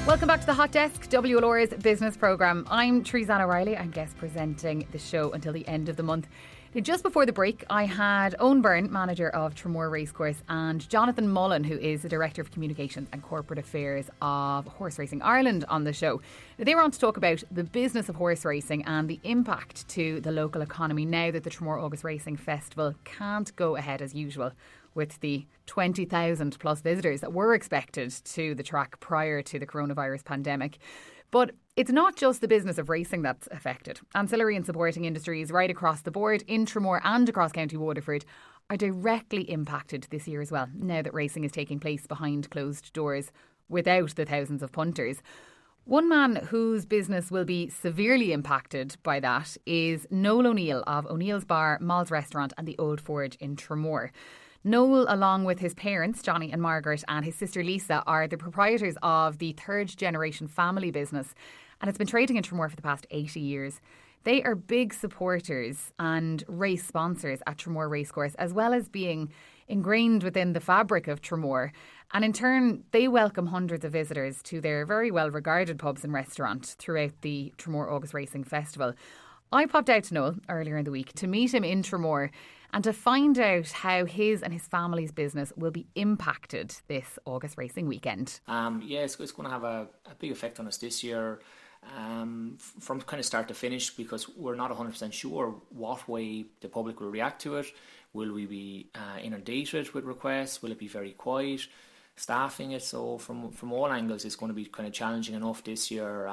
Welcome back to the Hot Desk, WLR's business programme. I'm Theresa O'Reilly. I'm guest presenting the show until the end of the month. Now, just before the break, I had Owen Byrne, manager of Tramore Racecourse, and Jonathan Mullen, who is the Director of Communications and Corporate Affairs of Horse Racing Ireland, on the show. Now, they were on to talk about the business of horse racing and the impact to the local economy now that the Tramore August Racing Festival can't go ahead as usual, with the 20,000 plus visitors that were expected to the track prior to the coronavirus pandemic. But it's not just the business of racing that's affected. Ancillary and supporting industries right across the board in Tramore and across County Waterford are directly impacted this year as well, now that racing is taking place behind closed doors without the thousands of punters. One man whose business will be severely impacted by that is Noel O'Neill of O'Neill's Bar, Malls Restaurant and the Old Forge in Tramore. Noel, along with his parents, Johnny and Margaret, and his sister Lisa, are the proprietors of the third generation family business, and it's been trading in Tramore for the past 80 years. They are big supporters and race sponsors at Tramore Racecourse, as well as being ingrained within the fabric of Tramore. And in turn, they welcome hundreds of visitors to their very well regarded pubs and restaurants throughout the Tramore August Racing Festival. I popped out to Noel earlier in the week to meet him in Tramore and to find out how his and his family's business will be impacted this August racing weekend. It's going to have a big effect on us this year, from kind of start to finish, because we're not 100% sure what way the public will react to it. Will we be inundated with requests? Will it be very quiet? Staffing it, so from all angles it's going to be kind of challenging enough this year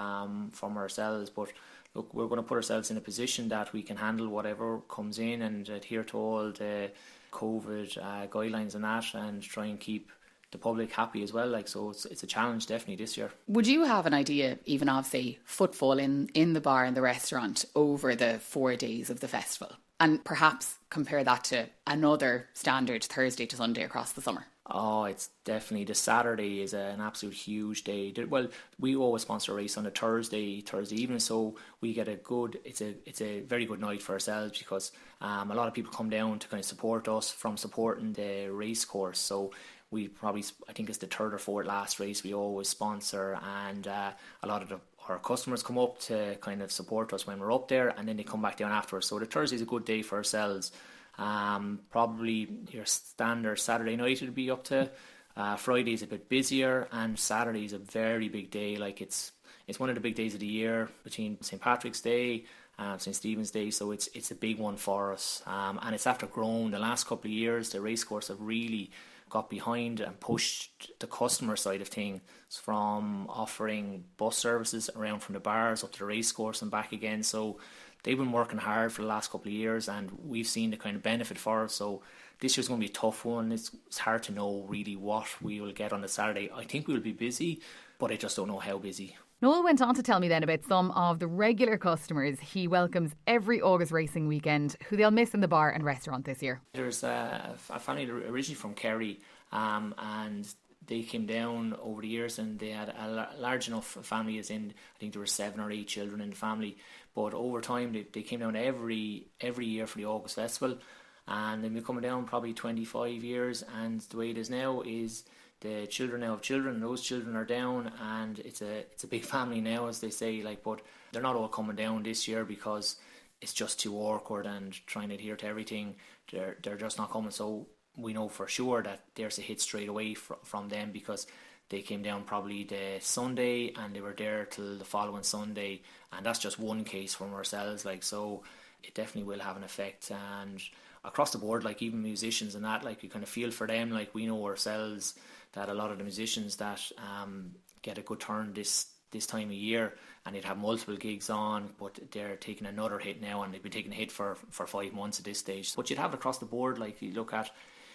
from ourselves, but look, we're going to put ourselves in a position that we can handle whatever comes in and adhere to all the COVID guidelines and that, and try and keep the public happy as well. So it's a challenge definitely this year. Would you have an idea even of, say, footfall in the bar and the restaurant over the 4 days of the festival, and perhaps compare that to another standard Thursday to Sunday across the summer? Oh, it's definitely, the Saturday is an absolute huge day. Well, we always sponsor a race on a Thursday evening, so we get it's a very good night for ourselves, because a lot of people come down to kind of support us from supporting the race course. So we probably, I think it's the third or fourth last race we always sponsor, and a lot of our customers come up to kind of support us when we're up there, and then they come back down afterwards. So the Thursday is a good day for ourselves. Probably your standard Saturday night would be up to. Friday is a bit busier, and Saturday is a very big day. It's one of the big days of the year between St. Patrick's Day and St. Stephen's Day, so it's a big one for us. And it's after growing the last couple of years. The racecourse have really got behind and pushed the customer side of things, from offering bus services around from the bars up to the racecourse and back again. So they've been working hard for the last couple of years, and we've seen the kind of benefit for it. So this year's going to be a tough one. It's hard to know really what we will get on the Saturday. I think we'll be busy, but I just don't know how busy. Noel went on to tell me then about some of the regular customers he welcomes every August racing weekend, who they'll miss in the bar and restaurant this year. There's a family originally from Kerry, and they came down over the years, and they had a large enough family, as in I think there were 7 or 8 children in the family. But over time they came down every year for the August Festival, and they've been coming down probably 25 years. And the way it is now is the children now have children, and those children are down, and it's a big family now, as they say. But they're not all coming down this year because it's just too awkward and trying to adhere to everything. They're just not coming. So we know for sure that there's a hit straight away from them, because they came down probably the Sunday and they were there till the following Sunday, and that's just one case from ourselves. So it definitely will have an effect, and across the board, even musicians and that, we kind of feel for them. We know ourselves that a lot of the musicians that get a good turn this time of year, and they'd have multiple gigs on, but they're taking another hit now, and they've been taking a hit for 5 months at this stage. But you'd have it across the board. You look at,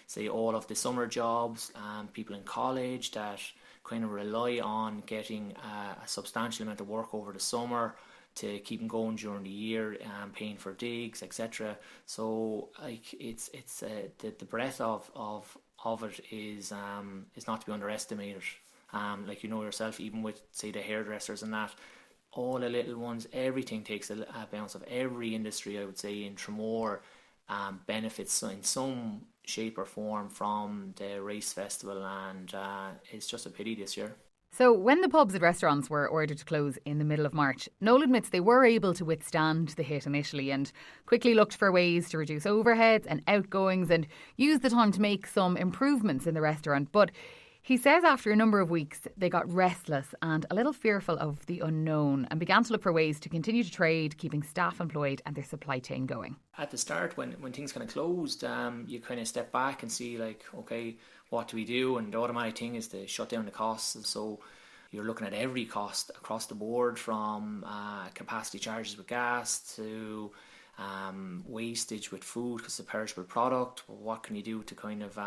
say, all of the summer jobs, people in college that kind of rely on getting a substantial amount of work over the summer to keep them going during the year, paying for digs, etc. So it's the breadth of it is not to be underestimated. Yourself, even with, say, the hairdressers and that, all the little ones, everything takes a bounce of every industry, I would say, in Tramore benefits in some shape or form from the race festival, and it's just a pity this year. So when the pubs and restaurants were ordered to close in the middle of March, Noel admits they were able to withstand the hit initially and quickly looked for ways to reduce overheads and outgoings and use the time to make some improvements in the restaurant. But he says after a number of weeks, they got restless and a little fearful of the unknown and began to look for ways to continue to trade, keeping staff employed and their supply chain going. At the start, when things kind of closed, you kind of step back and see like, okay, what do we do? And the automatic thing is to shut down the costs. And so you're looking at every cost across the board, from capacity charges with gas to wastage with food because it's a perishable product. What can you do to kind of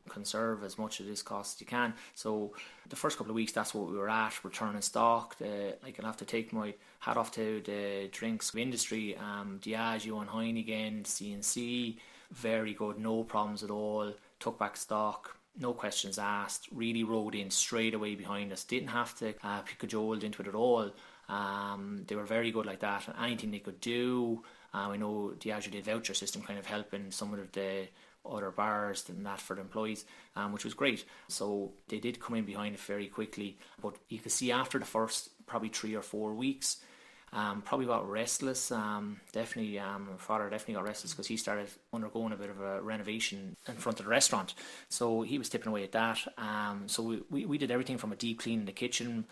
conserve as much of this cost as you can? So the first couple of weeks, that's what we were at, returning stock. Like, I'll have to take my hat off to the drinks industry, Diageo and Heineken, C&C, very good, no problems at all. Took back stock, no questions asked, really rode in straight away behind us. Didn't have to cajoled into it at all. They were very good like that. Anything they could do. I know Diageo did voucher system, kind of helping some of the other bars and that for the employees, which was great. So they did come in behind it very quickly. But you could see after the first probably 3 or 4 weeks, probably got restless. Definitely, my father definitely got restless because he started undergoing a bit of a renovation in front of the restaurant. So he was tipping away at that. So we did everything from a deep clean in the kitchen.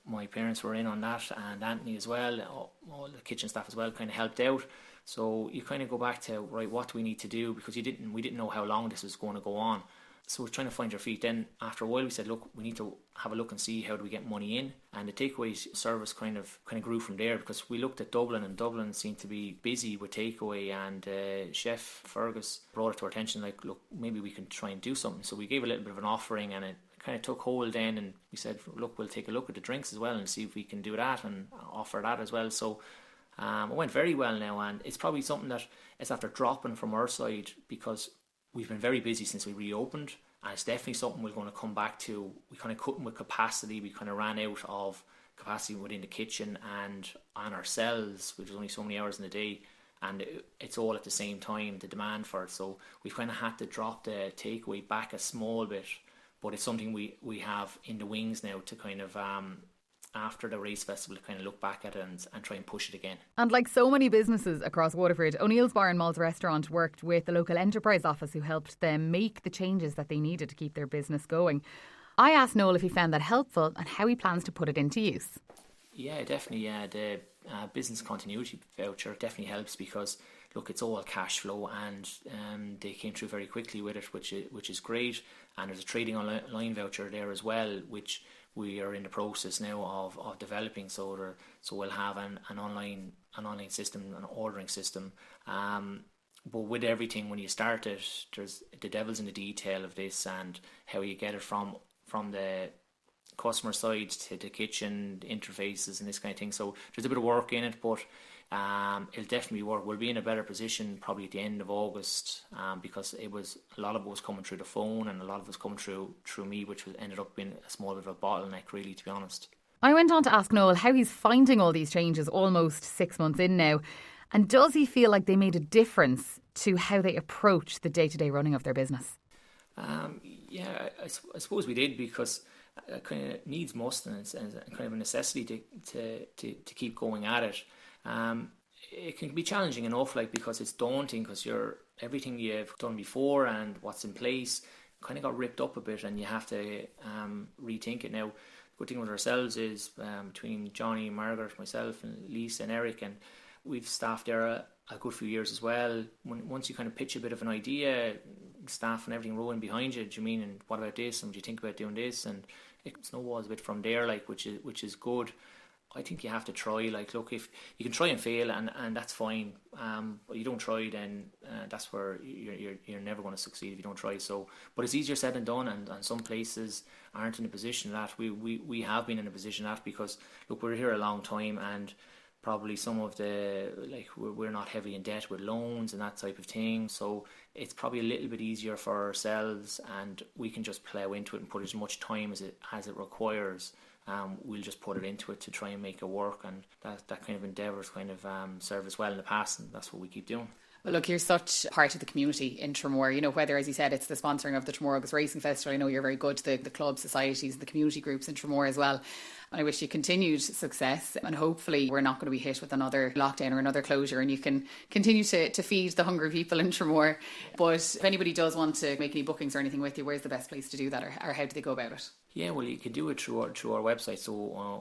My parents were in on that, and Anthony as well, all the kitchen staff as well kind of helped out. So you kind of go back to, right, what do we need to do? Because we didn't know how long this was going to go on. So we're trying to find your feet. Then after a while we said, look, we need to have a look and see how do we get money in. And the takeaway service kind of grew from there, because we looked at Dublin, and Dublin seemed to be busy with takeaway, and Chef Fergus brought it to our attention, like, look, maybe we can try and do something. So we gave a little bit of an offering, and it kind of took hold then, and we said, look, we'll take a look at the drinks as well and see if we can do that and offer that as well. So it went very well now, and it's probably something that is after dropping from our side because we've been very busy since we reopened, and it's definitely something we're going to come back to. We kind of couldn't with capacity. We kind of ran out of capacity within the kitchen and on ourselves, which was only so many hours in the day, and it's all at the same time, the demand for it. So we've kind of had to drop the takeaway back a small bit, but it's something we have in the wings now to kind of after the race festival to kind of look back at it and try and push it again. And like so many businesses across Waterford, O'Neill's Bar and Malls Restaurant worked with the local enterprise office who helped them make the changes that they needed to keep their business going. I asked Noel if he found that helpful and how he plans to put it into use. Yeah, definitely. Yeah, the business continuity voucher definitely helps because, look, it's all cash flow, and they came through very quickly with it, which is great. And there's a trading online voucher there as well, which we are in the process now of developing. So we'll have an online system, an ordering system. But with everything, when you start it, there's the devil's in the detail of this and how you get it from the customer side to the kitchen, the interfaces and this kind of thing. So there's a bit of work in it, but it'll definitely work. We'll be in a better position probably at the end of August, because a lot of it was coming through the phone and a lot of it was coming through me, which ended up being a small bit of a bottleneck, really, to be honest. I went on to ask Noel how he's finding all these changes almost 6 months in now, and does he feel like they made a difference to how they approach the day-to-day running of their business? Yeah, I suppose we did, because it kind of needs must, and it's kind of a necessity to keep going at it. It can be challenging enough, like, because it's daunting, because everything you've done before and what's in place kind of got ripped up a bit, and you have to rethink it now. The good thing with ourselves is between Johnny, Margaret, myself, and Lisa and Eric, and we've staffed there a good few years as well. Once you kind of pitch a bit of an idea, staff and everything rolling behind you, do you mean, and what about this, and do you think about doing this, and it snowballs a bit from there, like, which is good. I think you have to try. Like, look, if you can try and fail, and that's fine. But you don't try, then that's where you're never going to succeed if you don't try. So, but it's easier said than done, and some places aren't in a position that we have been in a position that, because look, we're here a long time, and probably some of the, like, we're not heavily in debt with loans and that type of thing. So it's probably a little bit easier for ourselves, and we can just plough into it and put as much time as it requires. We'll just put it into it to try and make it work, and that kind of endeavour has kind of served us well in the past, and that's what we keep doing. Well, look, you're such part of the community in Tramore, you know, whether, as you said, it's the sponsoring of the Tramore August Racing Festival. I know you're very good to the club societies, the community groups in Tramore as well. And I wish you continued success, and hopefully we're not going to be hit with another lockdown or another closure, and you can continue to feed the hungry people in Tramore. But if anybody does want to make any bookings or anything with you, where's the best place to do that, or how do they go about it? Yeah, well, you can do it through our website, so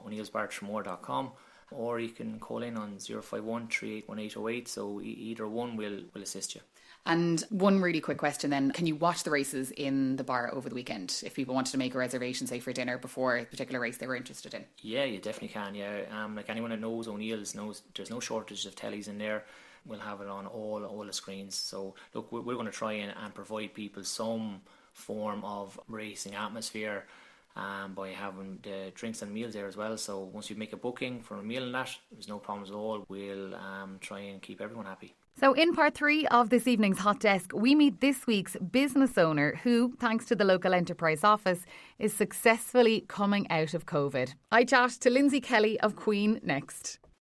o'neillsbartramore.com, or you can call in on 051 381808. So either one will assist you. And one really quick question then, can you watch the races in the bar over the weekend if people wanted to make a reservation, say for dinner, before a particular race they were interested in? Yeah, you definitely can, yeah. Like anyone that knows O'Neill's knows there's no shortage of tellies in there. We'll have it on all the screens. So look, we're going to try and provide people some form of racing atmosphere by having the drinks and meals there as well. So once you make a booking for a meal and that, there's no problems at all. We'll try and keep everyone happy. So in part 3 of this evening's Hot Desk, we meet this week's business owner who, thanks to the local enterprise office, is successfully coming out of COVID. I chat to Lindsay Kelly of Queen next.